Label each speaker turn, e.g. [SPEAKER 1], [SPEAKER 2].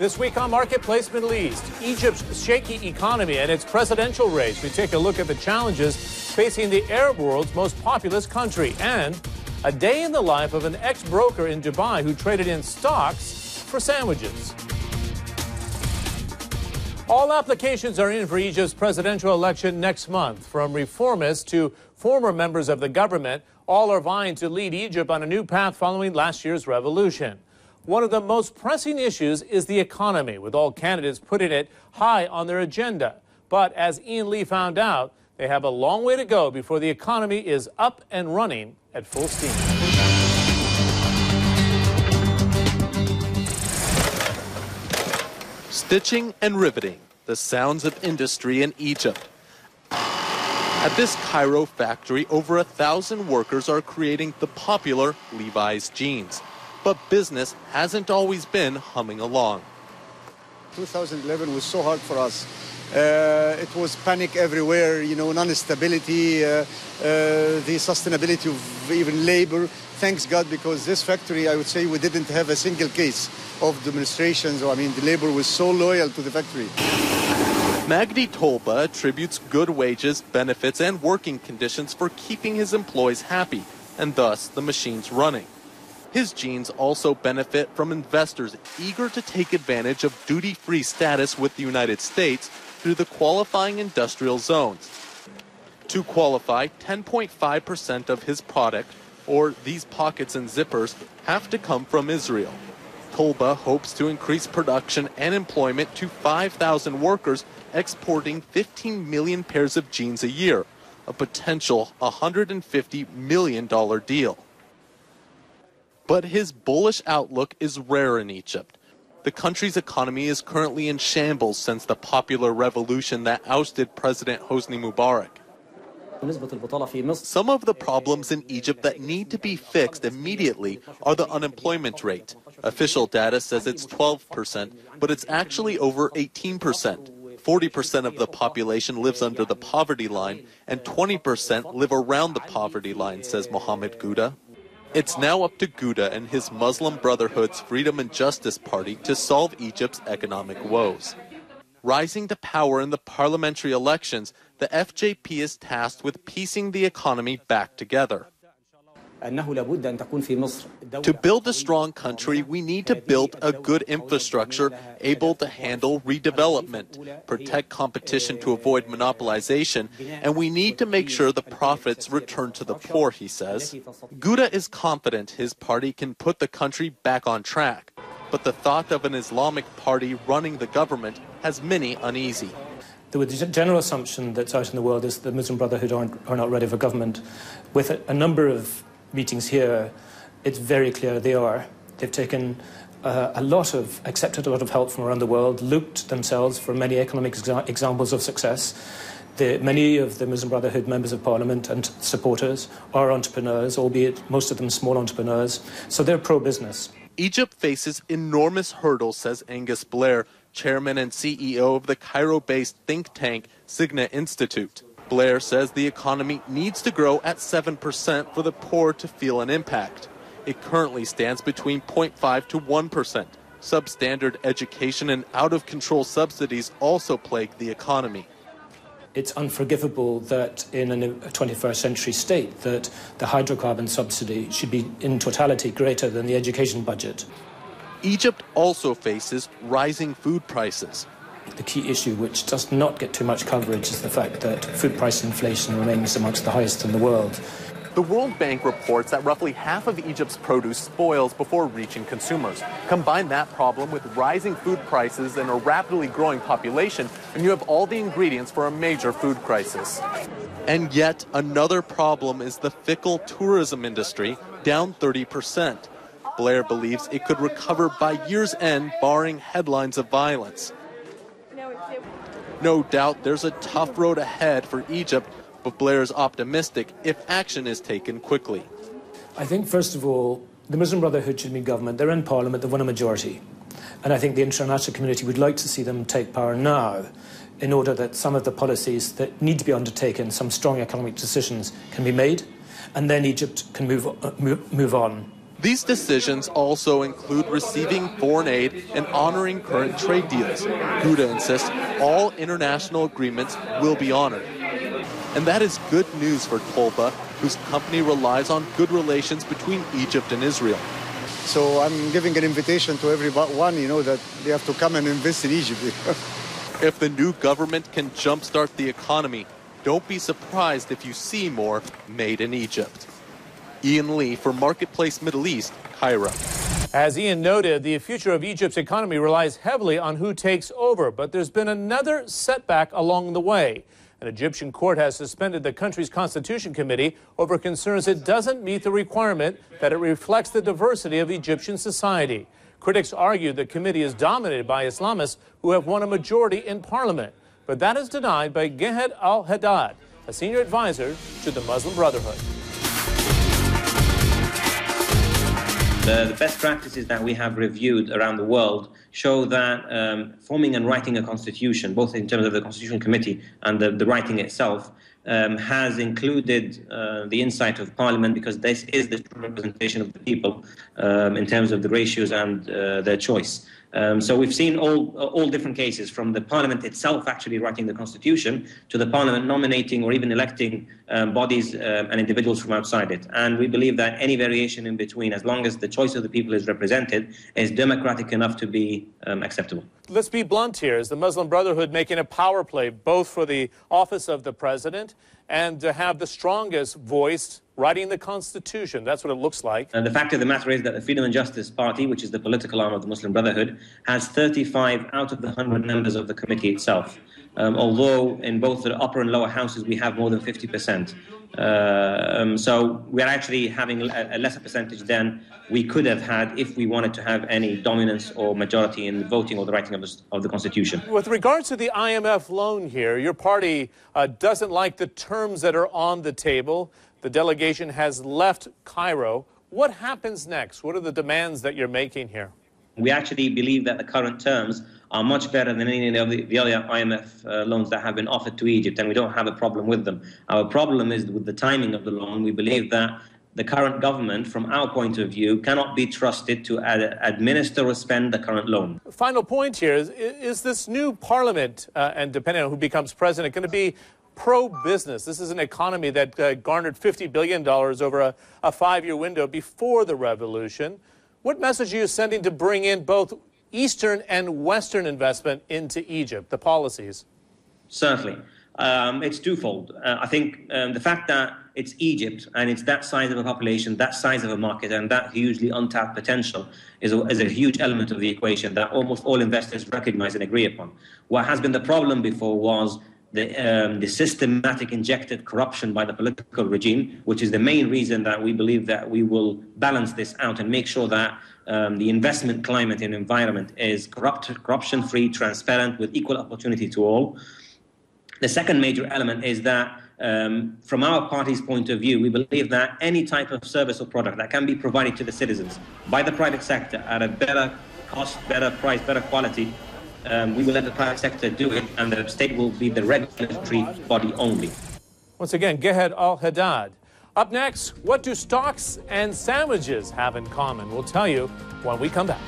[SPEAKER 1] This week on Marketplace Middle East, Egypt's shaky economy and its presidential race. We take a look at the challenges facing the Arab world's most populous country, and a day in the life of an ex-broker in Dubai who traded in stocks for sandwiches. All applications are in for Egypt's presidential election next month. From reformists to former members of the government, all are vying to lead Egypt on a new path following last year's revolution. One of the most pressing issues is the economy, with all candidates putting it high on their agenda. But as Ian Lee found out, they have a long way to go before the economy is up and running at full steam.
[SPEAKER 2] Stitching and riveting, the sounds of industry in Egypt. At this Cairo factory, over 1,000 workers are creating the popular Levi's jeans. But business hasn't always been humming along.
[SPEAKER 3] 2011 was so hard for us. It was panic everywhere, non-stability, the sustainability of even labor. Thanks God, because this factory, I would say, we didn't have a single case of demonstrations. The labor was so loyal to the factory.
[SPEAKER 2] Magdi Tolba attributes good wages, benefits, and working conditions for keeping his employees happy, and thus the machines running. His jeans also benefit from investors eager to take advantage of duty-free status with the United States through the qualifying industrial zones. To qualify, 10.5% of his product, or these pockets and zippers, have to come from Israel. Tolba hopes to increase production and employment to 5,000 workers, exporting 15 million pairs of jeans a year, a potential $150 million deal. But his bullish outlook is rare in Egypt. The country's economy is currently in shambles since the popular revolution that ousted President Hosni Mubarak. Some of the problems in Egypt that need to be fixed immediately are the unemployment rate. Official data says it's 12%, but it's actually over 18%. 40% of the population lives under the poverty line, and 20% live around the poverty line, says Mohamed Gouda. It's now up to Gouda and his Muslim Brotherhood's Freedom and Justice Party to solve Egypt's economic woes. Rising to power in the parliamentary elections, the FJP is tasked with piecing the economy back together. To build a strong country, we need to build a good infrastructure able to handle redevelopment, protect competition to avoid monopolization, and we need to make sure the profits return to the poor, he says. Gouda is confident his party can put the country back on track, but the thought of an Islamic party running the government has many uneasy.
[SPEAKER 4] The general assumption that's out in the world is the Muslim Brotherhood are not ready for government. With a number of meetings here, it's very clear they are. They've taken accepted a lot of help from around the world, looked themselves for many economic examples of success. Many of the Muslim Brotherhood members of parliament and supporters are entrepreneurs, albeit most of them small entrepreneurs, so they're pro-business.
[SPEAKER 2] Egypt faces enormous hurdles, says Angus Blair, chairman and CEO of the Cairo-based think tank Signa Institute. Blair says the economy needs to grow at 7% for the poor to feel an impact. It currently stands between 0.5 to 1%. Substandard education and out-of-control subsidies also plague the economy.
[SPEAKER 4] It's unforgivable that in a 21st century state that the hydrocarbon subsidy should be in totality greater than the education budget.
[SPEAKER 2] Egypt also faces rising food prices.
[SPEAKER 4] The key issue, which does not get too much coverage, is the fact that food price inflation remains amongst the highest in the world.
[SPEAKER 2] The World Bank reports that roughly half of Egypt's produce spoils before reaching consumers. Combine that problem with rising food prices and a rapidly growing population, and you have all the ingredients for a major food crisis. And yet another problem is the fickle tourism industry, down 30%. Blair believes it could recover by year's end, barring headlines of violence. No doubt there's a tough road ahead for Egypt, but Blair is optimistic if action is taken quickly.
[SPEAKER 4] I think, first of all, the Muslim Brotherhood should be in government. They're in parliament, they've won a majority. And I think the international community would like to see them take power now in order that some of the policies that need to be undertaken, some strong economic decisions, can be made. And then Egypt can move on.
[SPEAKER 2] These decisions also include receiving foreign aid and honoring current trade deals. Ghouta insists all international agreements will be honored. And that is good news for Tolba, whose company relies on good relations between Egypt and Israel.
[SPEAKER 3] So I'm giving an invitation to everyone, that they have to come and invest in Egypt.
[SPEAKER 2] If the new government can jumpstart the economy, don't be surprised if you see more made in Egypt. Ian Lee for Marketplace Middle East, Cairo.
[SPEAKER 1] As Ian noted, the future of Egypt's economy relies heavily on who takes over, but there's been another setback along the way. An Egyptian court has suspended the country's Constitution Committee over concerns it doesn't meet the requirement that it reflects the diversity of Egyptian society. Critics argue the committee is dominated by Islamists who have won a majority in parliament. But that is denied by Gehed Al-Haddad, a senior advisor to the Muslim Brotherhood.
[SPEAKER 5] The best practices that we have reviewed around the world show that forming and writing a constitution, both in terms of the Constitution Committee and the writing itself, has included the insight of Parliament, because this is the representation of the people in terms of the ratios and their choice. So we've seen all different cases, from the Parliament itself actually writing the Constitution to the Parliament nominating or even electing bodies and individuals from outside it. And we believe that any variation in between, as long as the choice of the people is represented, is democratic enough to be acceptable.
[SPEAKER 1] Let's be blunt here. Is the Muslim Brotherhood making a power play both for the office of the president and to have the strongest voice writing the Constitution? That's what it looks like.
[SPEAKER 5] And the fact of the matter is that the Freedom and Justice Party, which is the political arm of the Muslim Brotherhood, has 35 out of the 100 members of the committee itself. Although in both the upper and lower houses we have more than 50%. So we're actually having a lesser percentage than we could have had if we wanted to have any dominance or majority in voting or the writing of the Constitution.
[SPEAKER 1] With regards to the IMF loan here, your party doesn't like the terms that are on the table. The delegation has left Cairo. What happens next? What are the demands that you're making here?
[SPEAKER 5] We actually believe that the current terms are much better than any of the other IMF loans that have been offered to Egypt, and we don't have a problem with them. Our problem is with the timing of the loan. We believe that the current government, from our point of view, cannot be trusted to administer or spend the current loan.
[SPEAKER 1] Final point here is this new parliament, and depending on who becomes president, going to be pro-business? This is an economy that garnered $50 billion over a 5-year window before the revolution. What message are you sending to bring in both Eastern and Western investment into Egypt, the policies?
[SPEAKER 5] Certainly. It's twofold. I think the fact that it's Egypt and it's that size of a population, that size of a market, and that hugely untapped potential is a huge element of the equation that almost all investors recognize and agree upon. What has been the problem before was the systematic injected corruption by the political regime, which is the main reason that we believe that we will balance this out and make sure that the investment climate and environment is corruption-free, transparent, with equal opportunity to all. The second major element is that from our party's point of view, we believe that any type of service or product that can be provided to the citizens by the private sector at a better cost, better price, better quality, we will let the private sector do it, and the state will be the regulatory body only.
[SPEAKER 1] Once again, Gehed Al-Haddad. Up next, what do stocks and sandwiches have in common? We'll tell you when we come back.